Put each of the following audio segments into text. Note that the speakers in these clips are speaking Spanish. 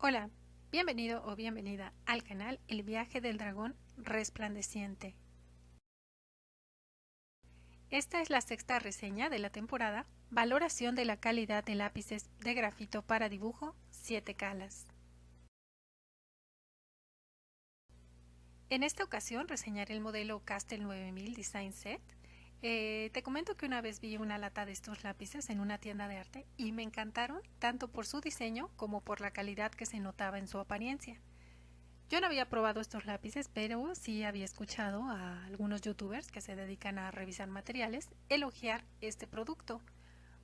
Hola, bienvenido o bienvenida al canal El viaje del dragón resplandeciente. Esta es la sexta reseña de la temporada, valoración de la calidad de lápices de grafito para dibujo 7 calas. En esta ocasión reseñaré el modelo Castel 9000 Design Set. Te comento que una vez vi una lata de estos lápices en una tienda de arte y me encantaron tanto por su diseño como por la calidad que se notaba en su apariencia. Yo no había probado estos lápices, pero sí había escuchado a algunos youtubers que se dedican a revisar materiales elogiar este producto.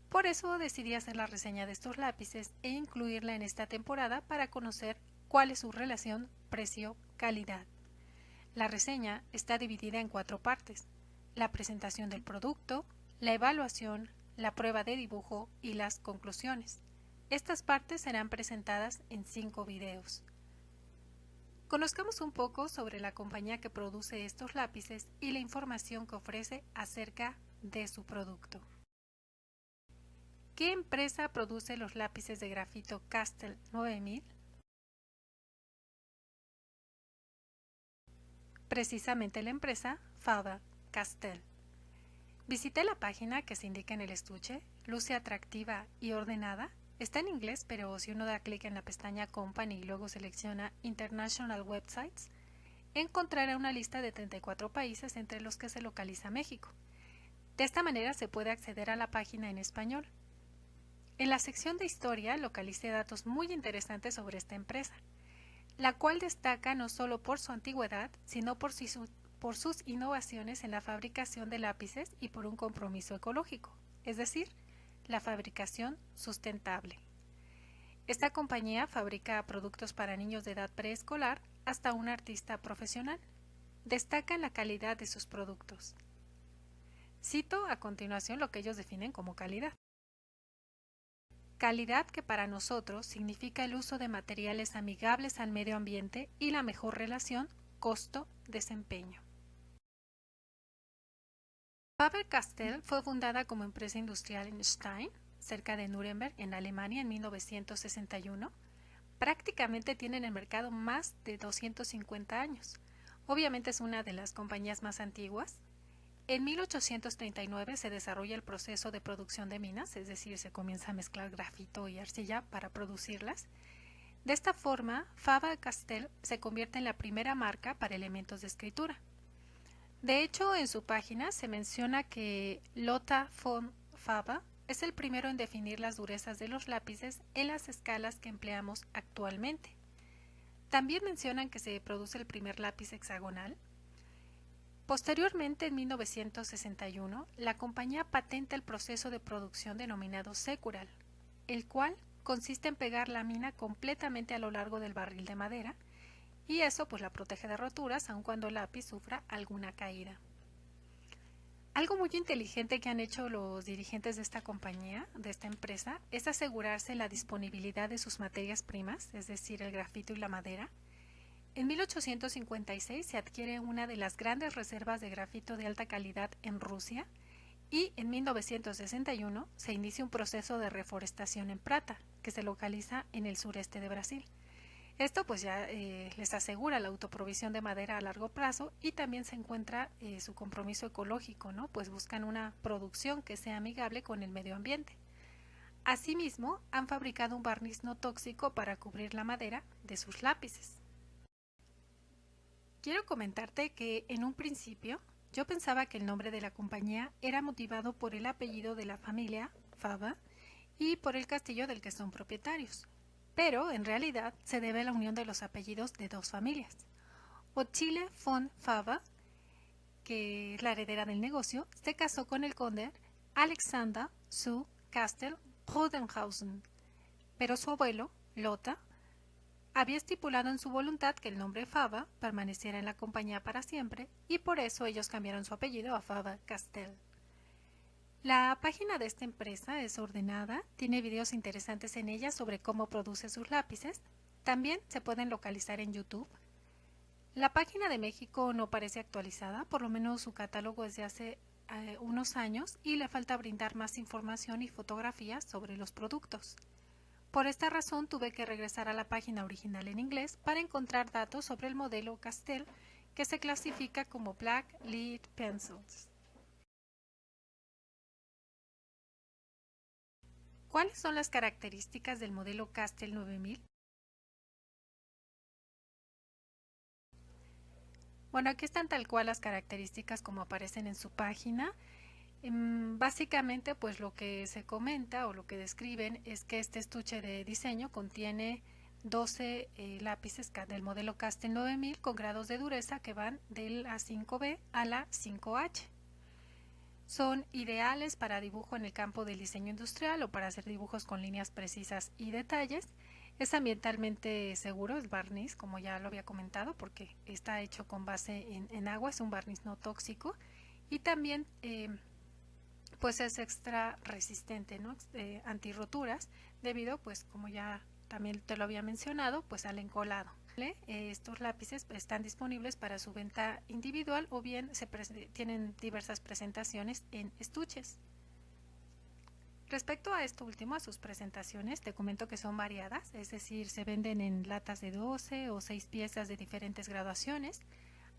Por eso decidí hacer la reseña de estos lápices e incluirla en esta temporada para conocer cuál es su relación precio-calidad. La reseña está dividida en 4 partes: la presentación del producto, la evaluación, la prueba de dibujo y las conclusiones. Estas partes serán presentadas en 5 videos. Conozcamos un poco sobre la compañía que produce estos lápices y la información que ofrece acerca de su producto. ¿Qué empresa produce los lápices de grafito Castel 9000? Precisamente la empresa Faber-Castell. Visité la página que se indica en el estuche, luce atractiva y ordenada. Está en inglés, pero si uno da clic en la pestaña Company y luego selecciona International Websites, encontrará una lista de 34 países entre los que se localiza México. De esta manera se puede acceder a la página en español. En la sección de historia localicé datos muy interesantes sobre esta empresa, la cual destaca no solo por su antigüedad, sino por sus innovaciones en la fabricación de lápices y por un compromiso ecológico, es decir, la fabricación sustentable. Esta compañía fabrica productos para niños de edad preescolar hasta un artista profesional. Destaca la calidad de sus productos. Cito a continuación lo que ellos definen como calidad. Calidad que para nosotros significa el uso de materiales amigables al medio ambiente y la mejor relación costo-desempeño. Faber-Castell fue fundada como empresa industrial en Stein, cerca de Nuremberg, en Alemania, en 1961. Prácticamente tiene en el mercado más de 250 años. Obviamente es una de las compañías más antiguas. En 1839 se desarrolla el proceso de producción de minas, es decir, se comienza a mezclar grafito y arcilla para producirlas. De esta forma, Faber-Castell se convierte en la primera marca para elementos de escritura. De hecho, en su página se menciona que Lothar von Faber es el primero en definir las durezas de los lápices en las escalas que empleamos actualmente. También mencionan que se produce el primer lápiz hexagonal. Posteriormente, en 1961, la compañía patenta el proceso de producción denominado Secural, el cual consiste en pegar la mina completamente a lo largo del barril de madera, y eso pues la protege de roturas aun cuando el lápiz sufra alguna caída. Algo muy inteligente que han hecho los dirigentes de esta compañía, de esta empresa, es asegurarse la disponibilidad de sus materias primas, es decir, el grafito y la madera. En 1856 se adquiere una de las grandes reservas de grafito de alta calidad en Rusia y en 1961 se inicia un proceso de reforestación en Prata, que se localiza en el sureste de Brasil. Esto pues ya les asegura la autoprovisión de madera a largo plazo y también se encuentra su compromiso ecológico, ¿no? Pues buscan una producción que sea amigable con el medio ambiente. Asimismo, han fabricado un barniz no tóxico para cubrir la madera de sus lápices. Quiero comentarte que en un principio yo pensaba que el nombre de la compañía era motivado por el apellido de la familia, Faber, y por el castillo del que son propietarios, pero en realidad se debe a la unión de los apellidos de dos familias. Ottilie von Faber, que es la heredera del negocio, se casó con el conde Alexander zu Castel-Rodenhausen, pero su abuelo, Lothar, había estipulado en su voluntad que el nombre Faber permaneciera en la compañía para siempre y por eso ellos cambiaron su apellido a Faber-Castell. La página de esta empresa es ordenada, tiene videos interesantes en ella sobre cómo produce sus lápices, también se pueden localizar en YouTube. La página de México no parece actualizada, por lo menos su catálogo es de hace unos años y le falta brindar más información y fotografías sobre los productos. Por esta razón tuve que regresar a la página original en inglés para encontrar datos sobre el modelo Castell, que se clasifica como Black Lead Pencils. ¿Cuáles son las características del modelo Castell 9000? Bueno, aquí están tal cual las características como aparecen en su página. Básicamente, pues lo que se comenta o lo que describen es que este estuche de diseño contiene 12 lápices del modelo Castell 9000 con grados de dureza que van del A5B a la 5H. Son ideales para dibujo en el campo del diseño industrial o para hacer dibujos con líneas precisas y detalles. Es ambientalmente seguro el barniz, como ya lo había comentado, porque está hecho con base en agua, es un barniz no tóxico y también pues es extra resistente, ¿no? Antirroturas, debido, pues como ya también te lo había mencionado, pues al encolado. Estos lápices están disponibles para su venta individual o bien tienen diversas presentaciones en estuches. Respecto a esto último, a sus presentaciones, te comento que son variadas, es decir, se venden en latas de 12 o 6 piezas de diferentes graduaciones.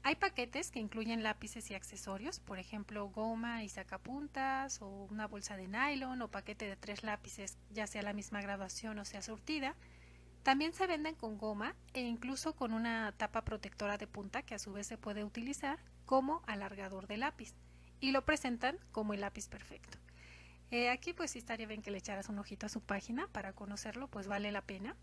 Hay paquetes que incluyen lápices y accesorios, por ejemplo, goma y sacapuntas, o una bolsa de nylon, o paquete de 3 lápices, ya sea la misma graduación o sea surtida. También se venden con goma e incluso con una tapa protectora de punta que a su vez se puede utilizar como alargador de lápiz, y lo presentan como el lápiz perfecto. Aquí pues sí estaría bien que le echaras un ojito a su página para conocerlo, pues vale la pena.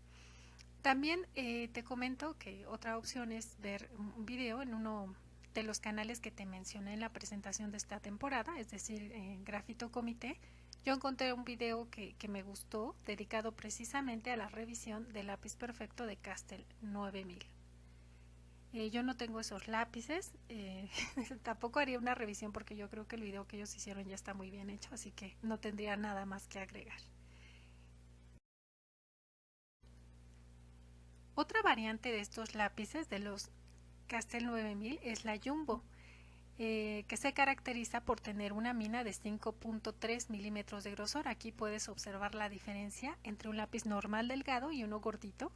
También te comento que otra opción es ver un video en uno de los canales que te mencioné en la presentación de esta temporada, es decir, en Grafito Comité. Yo encontré un video que me gustó, dedicado precisamente a la revisión del lápiz perfecto de Castell 9000. Yo no tengo esos lápices, tampoco haría una revisión porque yo creo que el video que ellos hicieron ya está muy bien hecho, así que no tendría nada más que agregar. Otra variante de estos lápices de los Castell 9000 es la Jumbo, que se caracteriza por tener una mina de 5.3 milímetros de grosor. Aquí puedes observar la diferencia entre un lápiz normal delgado y uno gordito.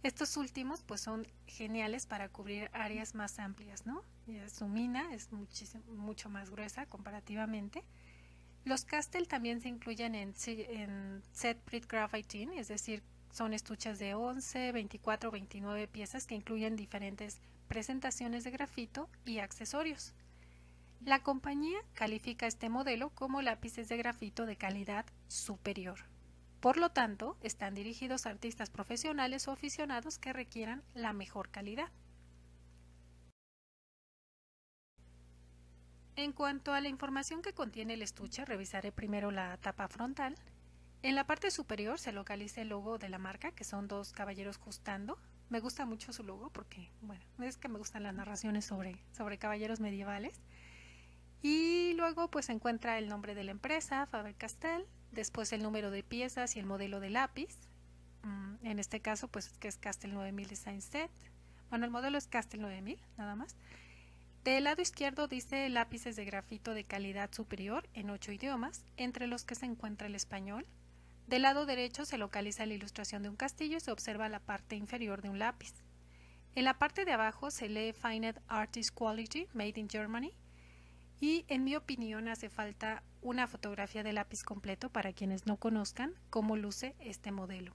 Estos últimos pues son geniales para cubrir áreas más amplias, ¿no? Su mina es mucho más gruesa comparativamente. Los Castell también se incluyen en set Prit Graphite, es decir, son estuches de 11, 24 o 29 piezas que incluyen diferentes presentaciones de grafito y accesorios. La compañía califica este modelo como lápices de grafito de calidad superior. Por lo tanto, están dirigidos a artistas profesionales o aficionados que requieran la mejor calidad. En cuanto a la información que contiene el estuche, revisaré primero la tapa frontal. En la parte superior se localiza el logo de la marca, que son dos caballeros justando. Me gusta mucho su logo porque, bueno, es que me gustan las narraciones sobre caballeros medievales. Y luego pues se encuentra el nombre de la empresa, Faber-Castell, después el número de piezas y el modelo de lápiz. En este caso pues que es Castell 9000 Design Set. Bueno, el modelo es Castell 9000, nada más. Del lado izquierdo dice lápices de grafito de calidad superior en 8 idiomas, entre los que se encuentra el español. Del lado derecho se localiza la ilustración de un castillo y se observa la parte inferior de un lápiz. En la parte de abajo se lee Fine Artist Quality, Made in Germany. Y en mi opinión hace falta una fotografía de lápiz completo para quienes no conozcan cómo luce este modelo.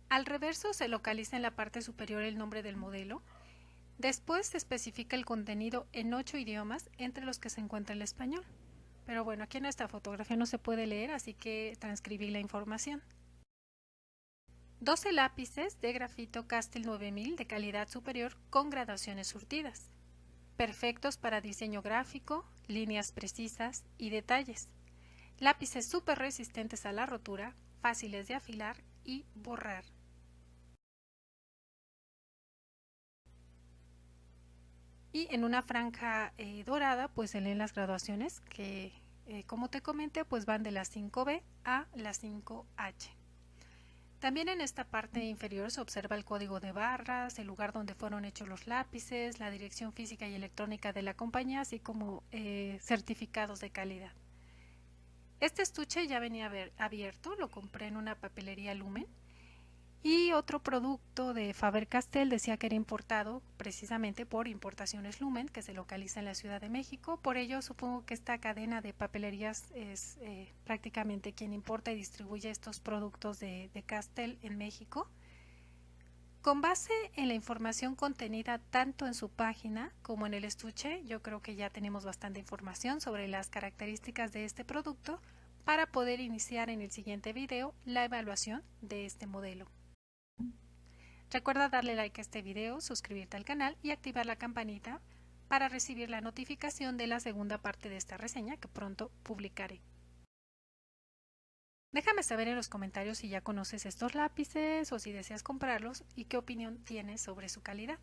Al reverso se localiza en la parte superior el nombre del modelo. Después se especifica el contenido en 8 idiomas, entre los que se encuentra el español. Pero bueno, aquí en esta fotografía no se puede leer, así que transcribí la información. 12 lápices de grafito Castell 9000 de calidad superior con graduaciones surtidas, perfectos para diseño gráfico, líneas precisas y detalles. Lápices súper resistentes a la rotura, fáciles de afilar y borrar. Y en una franja dorada pues se leen las graduaciones que como te comenté pues van de la 5B a la 5H. También en esta parte inferior se observa el código de barras, el lugar donde fueron hechos los lápices, la dirección física y electrónica de la compañía, así como certificados de calidad. Este estuche ya venía abierto, lo compré en una papelería Lumen. Y otro producto de Faber-Castell decía que era importado precisamente por Importaciones Lumen, que se localiza en la Ciudad de México. Por ello, supongo que esta cadena de papelerías es prácticamente quien importa y distribuye estos productos de Castell en México. Con base en la información contenida tanto en su página como en el estuche, yo creo que ya tenemos bastante información sobre las características de este producto para poder iniciar en el siguiente video la evaluación de este modelo. Recuerda darle like a este video, suscribirte al canal y activar la campanita para recibir la notificación de la segunda parte de esta reseña que pronto publicaré. Déjame saber en los comentarios si ya conoces estos lápices o si deseas comprarlos y qué opinión tienes sobre su calidad.